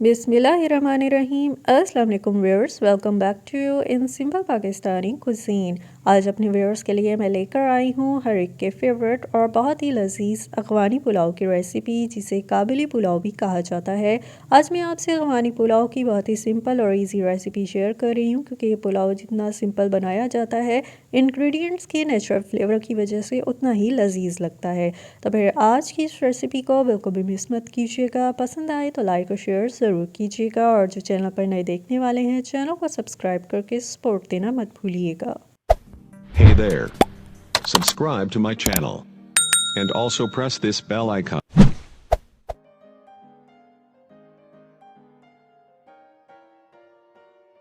बिस्मिल्लाहिर्रहमानिर्रहीम। अस्सलाम वालेकुम viewers, welcome back to you in simple Pakistani cuisine. आज अपने व्यूअर्स के लिए मैं लेकर आई हूँ हर एक के फेवरेट और बहुत ही लजीज अफ़गानी पुलाव की रेसिपी, जिसे काबिली पुलाव भी कहा जाता है। आज मैं आपसे अफ़गानी पुलाव की बहुत ही सिंपल और इजी रेसिपी शेयर कर रही हूँ, क्योंकि ये पुलाव जितना सिंपल बनाया जाता है, इंग्रेडिएंट्स के नेचुरल फ्लेवर की वजह से उतना ही लजीज लगता है। तो फिर आज की इस रेसिपी को बिल्कुल भी मिस मत कीजिएगा। पसंद आए तो लाइक और शेयर ज़रूर कीजिएगा, और जो चैनल पर नए देखने वाले हैं, चैनल को सब्सक्राइब करके सपोर्ट देना मत भूलिएगा। Hey there. Subscribe to my channel. And also press this bell icon.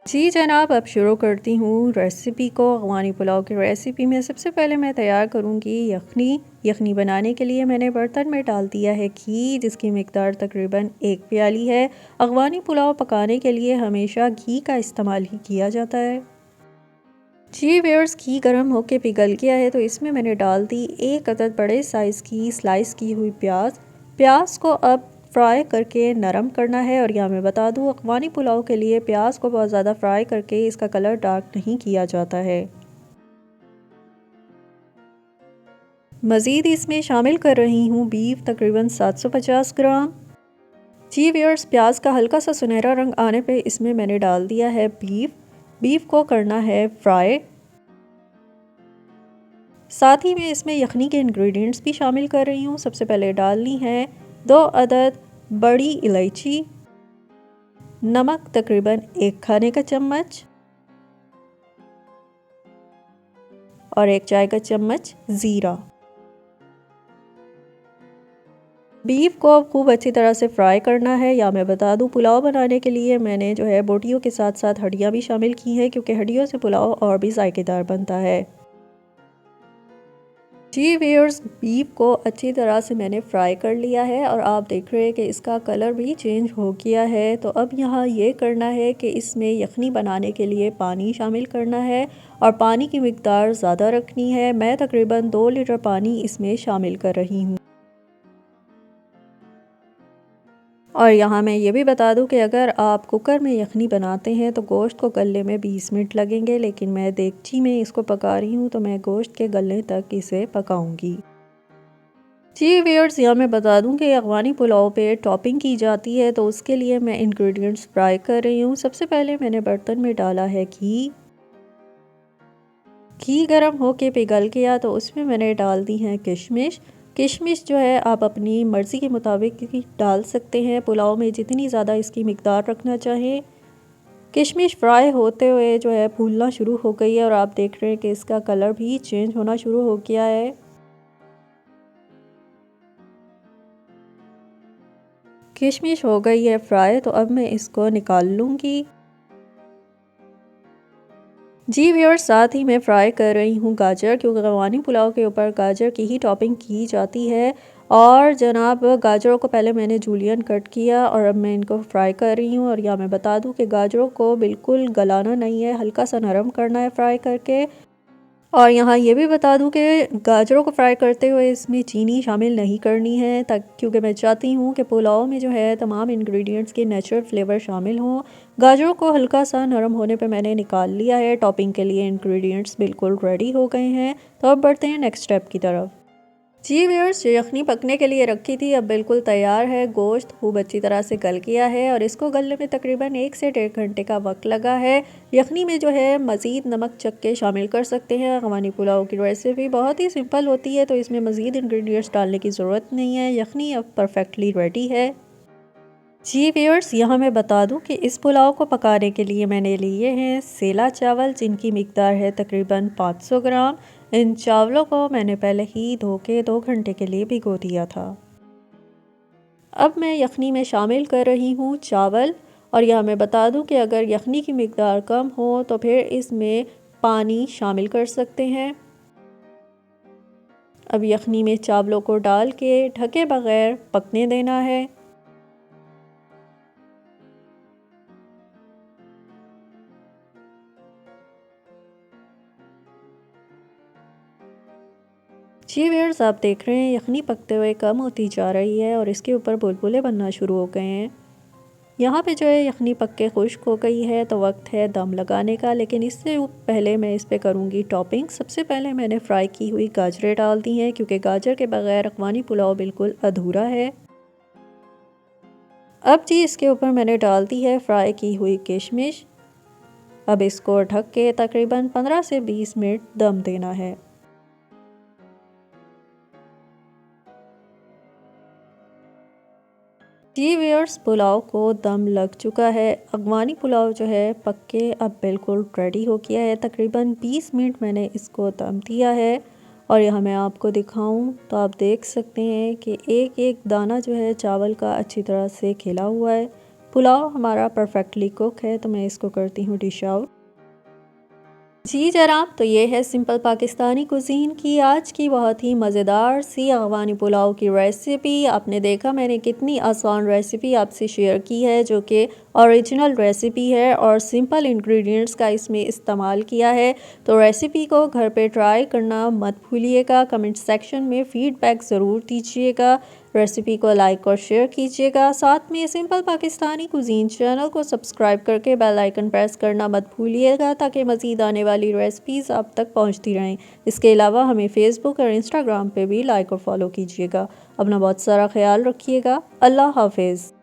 जी जनाब, अब शुरू करती हूँ रेसिपी को। अफ़गानी पुलाव की रेसिपी में सबसे पहले मैं तैयार करूँगी यखनी। यखनी बनाने के लिए मैंने बर्तन में डाल दिया है घी, जिसकी मिकदार तकरीबन 1 प्याली है। अफ़गानी पुलाव पकाने के लिए हमेशा घी का इस्तेमाल ही किया जाता है। जी व्यूअर्स, घी गर्म होके पिघल गया है, तो इसमें मैंने डाल दी 1 अदद बड़े साइज़ की स्लाइस की हुई प्याज। प्याज को अब फ्राई करके नरम करना है। और यहाँ मैं बता दूँ, अफ़गानी पुलाव के लिए प्याज को बहुत ज़्यादा फ्राई करके इसका कलर डार्क नहीं किया जाता है। मज़ीद इसमें शामिल कर रही हूँ बीफ, तकरीबन 750 ग्राम। जी व्यूअर्स, प्याज का हल्का सा सुनहरा रंग आने पे इसमें मैंने डाल दिया है बीफ। बीफ को करना है फ्राई। साथ ही मैं इसमें यखनी के इंग्रेडिएंट्स भी शामिल कर रही हूँ। सबसे पहले डालनी है 2 अदद बड़ी इलायची, नमक तकरीबन 1 खाने का चम्मच, और 1 चाय का चम्मच ज़ीरा। बीफ को खूब अच्छी तरह से फ्राई करना है। या मैं बता दूं, पुलाव बनाने के लिए मैंने जो है बोटियों के साथ साथ हड्डियां भी शामिल की हैं, क्योंकि हड्डियों से पुलाव और भी जायकेदार बनता है। जी व्यूअर्स, बीफ को अच्छी तरह से मैंने फ्राई कर लिया है, और आप देख रहे हैं कि इसका कलर भी चेंज हो गया है। तो अब यहाँ ये करना है कि इसमें यखनी बनाने के लिए पानी शामिल करना है, और पानी की मिकदार ज़्यादा रखनी है। मैं तकरीबन 2 लीटर पानी इसमें शामिल कर रही हूँ। और यहाँ मैं ये भी बता दूं कि अगर आप कुकर में यखनी बनाते हैं तो गोश्त को गलने में 20 मिनट लगेंगे, लेकिन मैं देगची में इसको पका रही हूँ, तो मैं गोश्त के गलने तक इसे पकाऊंगी। जी व्यूअर्स, यहाँ मैं बता दूं कि अफ़गानी पुलाव पे टॉपिंग की जाती है, तो उसके लिए मैं इंग्रेडिएंट्स फ्राई कर रही हूँ। सबसे पहले मैंने बर्तन में डाला है घी। घी गर्म होके पिघल गया, तो उसमें मैंने डाल दी हैं किशमिश। किशमिश जो है आप अपनी मर्ज़ी के मुताबिक ही डाल सकते हैं, पुलाव में जितनी ज़्यादा इसकी मिकदार रखना चाहें। किशमिश फ्राई होते हुए जो है फूलना शुरू हो गई है, और आप देख रहे हैं कि इसका कलर भी चेंज होना शुरू हो गया है। किशमिश हो गई है फ्राई, तो अब मैं इसको निकाल लूँगी। जी व्यूअर्स, साथ ही मैं फ्राई कर रही हूँ गाजर, क्योंकि अफ़गानी पुलाव के ऊपर गाजर की ही टॉपिंग की जाती है। और जनाब, गाजरों को पहले मैंने जूलियन कट किया, और अब मैं इनको फ्राई कर रही हूँ। और यहाँ मैं बता दूँ कि गाजरों को बिल्कुल गलाना नहीं है, हल्का सा नरम करना है फ्राई करके। और यहाँ ये भी बता दूं कि गाजरों को फ्राई करते हुए इसमें चीनी शामिल नहीं करनी है, क्योंकि मैं चाहती हूँ कि पुलाव में जो है तमाम इंग्रेडिएंट्स के नेचुरल फ्लेवर शामिल हों। गाजरों को हल्का सा नरम होने पे मैंने निकाल लिया है। टॉपिंग के लिए इंग्रेडिएंट्स बिल्कुल रेडी हो गए हैं। तो अब बढ़ते हैं नेक्स्ट स्टेप की तरफ। जी व्यूअर्स, यखनी पकने के लिए रखी थी, अब बिल्कुल तैयार है। गोश्त खूब अच्छी तरह से गल गया है, और इसको गलने में तकरीबन 1 से 1.5 घंटे का वक्त लगा है। यखनी में जो है मज़ीद नमक चख के शामिल कर सकते हैं। अफ़गानी पुलाव की रेसिपी बहुत ही सिंपल होती है, तो इसमें मज़ीद इंग्रेडिएंट्स डालने की ज़रूरत नहीं है। यखनी अब परफेक्टली रेडी है। जी व्यूअर्स, यहाँ मैं बता दूं कि इस पुलाव को पकाने के लिए मैंने लिए हैं सेला चावल, जिनकी मिकदार है तकरीबन 500 ग्राम। इन चावलों को मैंने पहले ही धो के 2 घंटे के लिए भिगो दिया था। अब मैं यखनी में शामिल कर रही हूँ चावल। और यहाँ मैं बता दूं कि अगर यखनी की मिकदार कम हो तो फिर इसमें पानी शामिल कर सकते हैं। अब यखनी में चावलों को डाल के ढके बगैर पकने देना है। जी व्यूअर्स, आप देख रहे हैं यखनी पकते हुए कम होती जा रही है, और इसके ऊपर बुलबुले बनना शुरू हो गए हैं। यहाँ पे जो है यखनी पक्के खुश्क हो गई है तो वक्त है दम लगाने का, लेकिन इससे पहले मैं इस पे करूँगी टॉपिंग। सबसे पहले मैंने फ्राई की हुई गाजरें डाल दी हैं, क्योंकि गाजर के बगैर अफगानी पुलाव बिल्कुल अधूरा है। अब जी इसके ऊपर मैंने डाल दी है फ्राई की हुई किशमिश। अब इसको ढक के तकरीबन 15 से 20 मिनट दम देना है। जी व्यूअर्स, पुलाव को दम लग चुका है। अफगानी पुलाव जो है पक्के अब बिल्कुल रेडी हो गया है। तकरीबन 20 मिनट मैंने इसको दम दिया है और यहाँ मैं आपको दिखाऊं तो आप देख सकते हैं कि एक एक दाना जो है चावल का अच्छी तरह से खिला हुआ है। पुलाव हमारा परफेक्टली कुक है, तो मैं इसको करती हूँ डिश आउट। जी जनाब, तो ये है सिंपल पाकिस्तानी कुजीन की आज की बहुत ही मज़ेदार सी अफ़गानी पुलाव की रेसिपी। आपने देखा मैंने कितनी आसान रेसिपी आपसे शेयर की है, जो कि ओरिजिनल रेसिपी है और सिंपल इंग्रेडिएंट्स का इसमें इस्तेमाल किया है। तो रेसिपी को घर पे ट्राई करना मत भूलिएगा। कमेंट सेक्शन में फ़ीडबैक ज़रूर दीजिएगा। रेसिपी को लाइक और शेयर कीजिएगा। साथ में सिंपल पाकिस्तानी कुजीन चैनल को सब्सक्राइब करके बेल आइकन प्रेस करना मत भूलिएगा, ताकि मज़ीद आने वाली रेसिपीज़ आप तक पहुंचती रहें। इसके अलावा हमें फेसबुक और इंस्टाग्राम पे भी लाइक और फॉलो कीजिएगा। अपना बहुत सारा ख्याल रखिएगा। अल्लाह हाफिज़।